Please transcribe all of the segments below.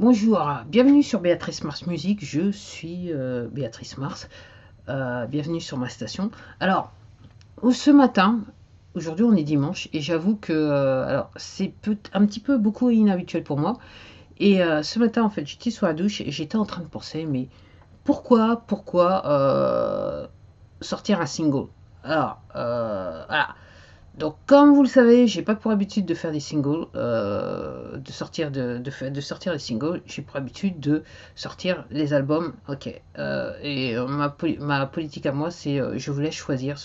Bonjour, bienvenue sur Béatrice Mars Musique, je suis Béatrice Mars, bienvenue sur ma station. Alors, ce matin, aujourd'hui on est dimanche, et j'avoue que alors c'est un petit peu beaucoup inhabituel pour moi, et ce matin en fait j'étais sous la douche et j'étais en train de penser, mais pourquoi sortir un single? Alors, voilà. Donc, comme vous le savez, j'ai pas pour habitude de faire des singles, de sortir des singles. J'ai pour habitude de sortir les albums. Ok. Ma politique à moi, c'est je vous laisse choisir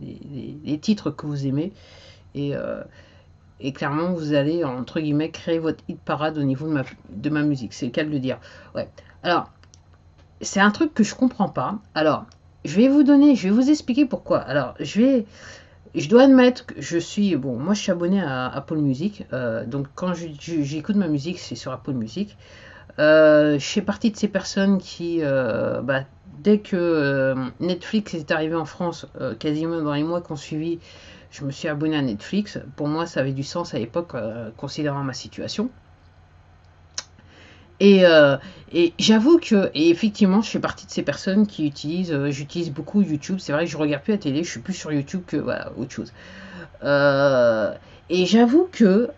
les titres que vous aimez et, euh, et clairement vous allez entre guillemets créer votre hit parade au niveau de ma musique. C'est le cas de le dire. Ouais. Alors, c'est un truc que je comprends pas. Alors, je vais vous expliquer pourquoi. Alors, je dois admettre que je suis, bon, moi je suis abonné à Apple Music, donc quand j'écoute ma musique, c'est sur Apple Music. Je fais partie de ces personnes qui, dès que Netflix est arrivé en France, quasiment dans les mois qui ont suivi, je me suis abonné à Netflix. Pour moi, ça avait du sens à l'époque, considérant ma situation. Et, euh, et j'avoue que, et effectivement, je fais partie de ces personnes qui utilisent, j'utilise beaucoup YouTube. C'est vrai que je regarde plus la télé, je suis plus sur YouTube que voilà, autre chose. Euh, et j'avoue que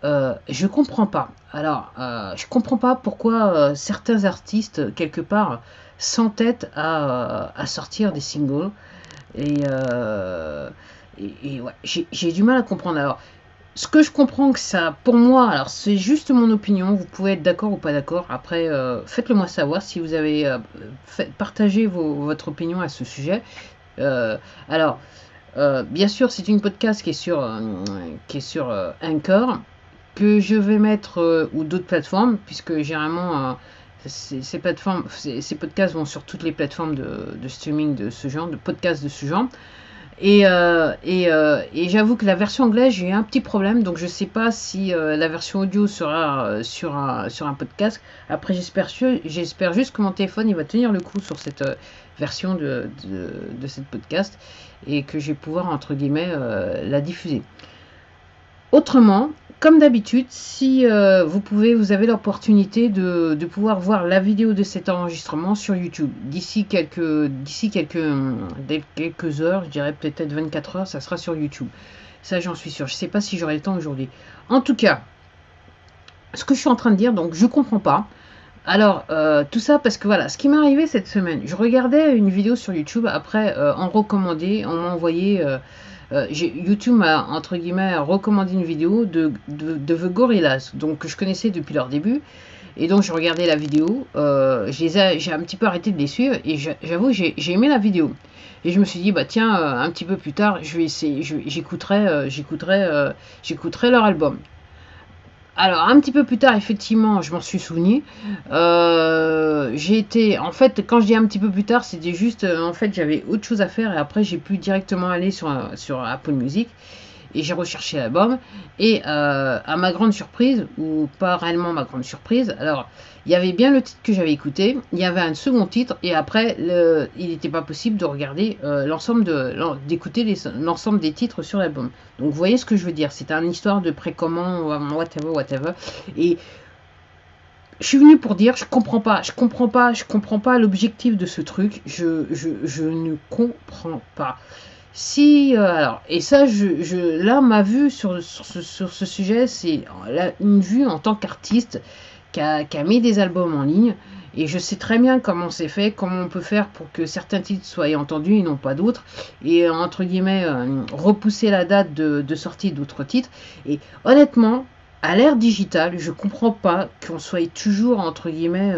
je comprends pas. Alors, je comprends pas pourquoi certains artistes, quelque part, s'entêtent à sortir des singles. Et, euh, ouais, j'ai du mal à comprendre. Alors, ce que je comprends que ça, pour moi, alors c'est juste mon opinion, vous pouvez être d'accord ou pas d'accord, après faites-le moi savoir si vous avez partagé votre opinion à ce sujet. Euh, alors, bien sûr, c'est une podcast qui est sur Anchor, que je vais mettre, ou d'autres plateformes, puisque généralement, ces podcasts vont sur toutes les plateformes de streaming de ce genre, de podcasts de ce genre. Et j'avoue que la version anglaise, j'ai eu un petit problème, donc je sais pas si la version audio sera sur un podcast. Après, j'espère juste que mon téléphone il va tenir le coup sur cette version de cette podcast et que je vais pouvoir, entre guillemets, la diffuser. Autrement, comme d'habitude, si vous avez l'opportunité de pouvoir voir la vidéo de cet enregistrement sur YouTube. Quelques heures, je dirais peut-être 24 heures, ça sera sur YouTube. Ça, j'en suis sûr. Je ne sais pas si j'aurai le temps aujourd'hui. En tout cas, ce que je suis en train de dire, donc je comprends pas. Alors, tout ça parce que voilà, ce qui m'est arrivé cette semaine, je regardais une vidéo sur YouTube, après, en recommandé, on m'a envoyé, YouTube m'a, entre guillemets, recommandé une vidéo de The Gorillaz, donc que je connaissais depuis leur début, et donc je regardais la vidéo, j'ai un petit peu arrêté de les suivre, et j'avoue, j'ai aimé la vidéo. Et je me suis dit, bah tiens, un petit peu plus tard, je vais essayer, j'écouterai leur album. Alors, un petit peu plus tard, effectivement, je m'en suis souvenu. J'ai été, en fait, quand je dis un petit peu plus tard, c'était juste, en fait, j'avais autre chose à faire et après, j'ai pu directement aller sur Apple Music et j'ai recherché l'album. Et à ma grande surprise, ou pas réellement ma grande surprise, alors il y avait bien le titre que j'avais écouté, il y avait un second titre, et après, il n'était pas possible de regarder d'écouter l'ensemble des titres sur l'album. Donc vous voyez ce que je veux dire, c'est une histoire de précommande, whatever. Et je suis venu pour dire, je comprends pas l'objectif de ce truc, je ne comprends pas. Si, alors, et ça, là, ma vue sur ce sujet, c'est une vue en tant qu'artiste qui a mis des albums en ligne. Et je sais très bien comment c'est fait, comment on peut faire pour que certains titres soient entendus et non pas d'autres. Et entre guillemets, repousser la date de sortie d'autres titres. Et honnêtement, à l'ère digitale, je comprends pas qu'on soit toujours, entre guillemets,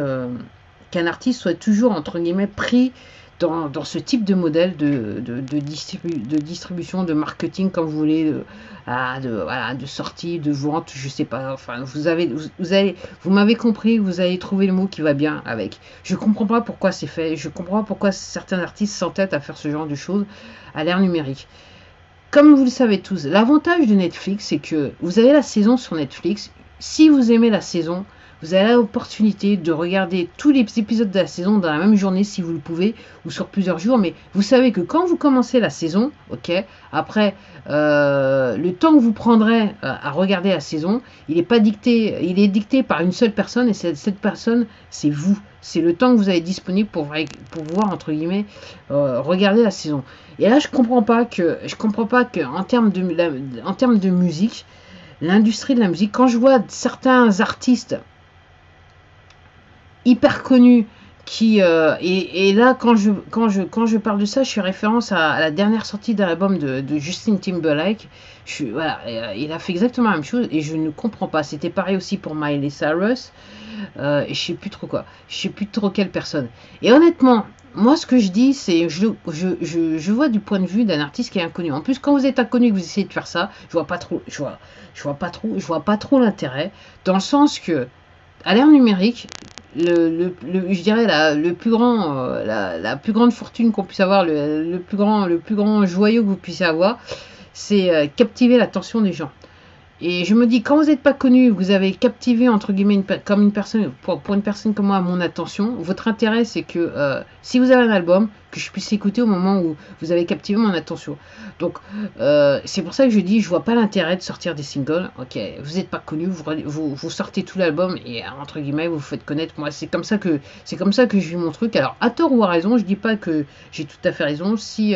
qu'un artiste soit toujours, entre guillemets, pris dans ce type de modèle de distribution, de marketing, comme vous voulez, de sortie, de vente, je sais pas. Enfin, vous m'avez compris, vous avez trouvé le mot qui va bien avec. Je comprends pas pourquoi c'est fait, je comprends pas pourquoi certains artistes s'entêtent à faire ce genre de choses à l'ère numérique. Comme vous le savez tous, l'avantage de Netflix, c'est que vous avez la saison sur Netflix. Si vous aimez la saison, vous avez l'opportunité de regarder tous les épisodes de la saison dans la même journée si vous le pouvez, ou sur plusieurs jours, mais vous savez que quand vous commencez la saison, ok, après le temps que vous prendrez à regarder la saison, il est pas dicté, il est dicté par une seule personne, et cette personne, c'est vous. C'est le temps que vous avez disponible pour pouvoir, entre guillemets, regarder la saison. Et là, je comprends pas que en termes de musique, l'industrie de la musique, quand je vois certains artistes hyper connus et là quand je parle de ça, je fais référence à la dernière sortie d'un album de Justin Timberlake. Voilà, il a fait exactement la même chose et je ne comprends pas. C'était pareil aussi pour Miley Cyrus et je sais plus trop quelle personne. Et honnêtement, moi ce que je dis, c'est je vois du point de vue d'un artiste qui est inconnu. En plus, quand vous êtes inconnu et que vous essayez de faire ça, je vois pas trop l'intérêt, dans le sens que à l'ère numérique, je dirais la plus grande fortune qu'on puisse avoir, le plus grand joyau que vous puissiez avoir, c'est captiver l'attention des gens. Et je me dis, quand vous n'êtes pas connu, vous avez captivé, entre guillemets, comme une personne, pour une personne comme moi, mon attention, votre intérêt, c'est que si vous avez un album, que je puisse écouter au moment où vous avez captivé mon attention. Donc, c'est pour ça que je dis, je vois pas l'intérêt de sortir des singles. Ok, vous n'êtes pas connu, vous sortez tout l'album et, entre guillemets, vous vous faites connaître. Moi, c'est comme ça que je vis mon truc. Alors, à tort ou à raison, je dis pas que j'ai tout à fait raison. Si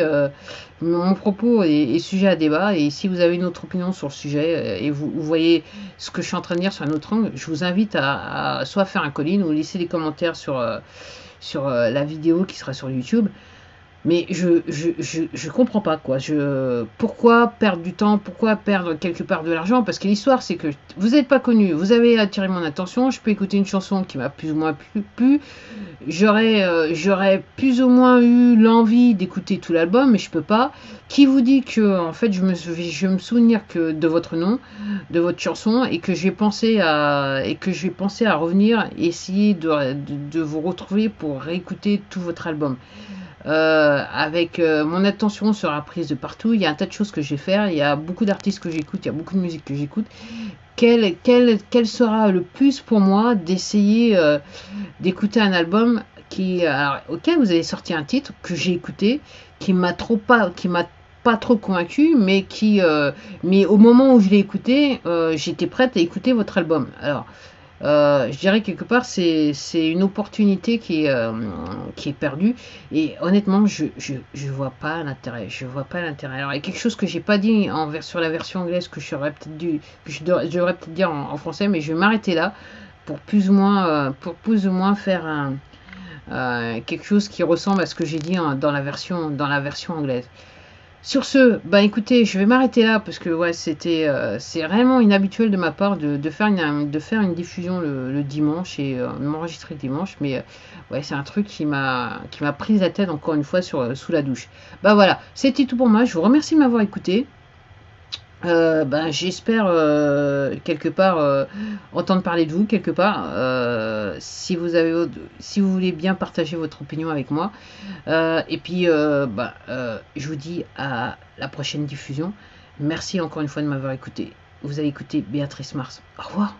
mon propos est sujet à débat, et si vous avez une autre opinion sur le sujet et vous voyez ce que je suis en train de dire sur un autre angle, je vous invite à soit faire un call-in ou laisser des commentaires sur la vidéo qui sera sur YouTube. Mais je comprends pas quoi. Pourquoi perdre du temps, pourquoi perdre quelque part de l'argent? Parce que l'histoire, c'est que vous n'êtes pas connu, vous avez attiré mon attention, je peux écouter une chanson qui m'a plus ou moins plu, j'aurais plus ou moins eu l'envie d'écouter tout l'album, mais je peux pas. Qui vous dit que en fait je me souvenir que de votre nom, de votre chanson, et que je vais penser à revenir et essayer de vous retrouver pour réécouter tout votre album. Mon attention sera prise de partout. Il y a un tas de choses que je vais faire. Il y a beaucoup d'artistes que j'écoute. Il y a beaucoup de musique que j'écoute. Quel sera le plus pour moi d'essayer d'écouter un album alors, ok, vous avez sorti un titre que j'ai écouté, qui m'a pas trop convaincu, mais au moment où je l'ai écouté, j'étais prête à écouter votre album. Alors, je dirais quelque part c'est une opportunité qui est perdue, et honnêtement je vois pas l'intérêt, alors il y a quelque chose que j'ai pas dit sur la version anglaise que je devrais peut-être dire en français, mais je vais m'arrêter là pour plus ou moins faire quelque chose qui ressemble à ce que j'ai dit dans la version anglaise. Sur ce, bah écoutez, je vais m'arrêter là parce que ouais, c'est vraiment inhabituel de ma part de faire une diffusion le dimanche et m'enregistrer le dimanche, mais ouais, c'est un truc qui m'a pris la tête encore une fois sous la douche. Bah voilà, c'était tout pour moi. Je vous remercie de m'avoir écouté. J'espère quelque part entendre parler de vous quelque part, si vous voulez bien partager votre opinion avec moi, et puis je vous dis à la prochaine diffusion. Merci encore une fois de m'avoir écouté. Vous avez écouté Béatrice Mars. Au revoir.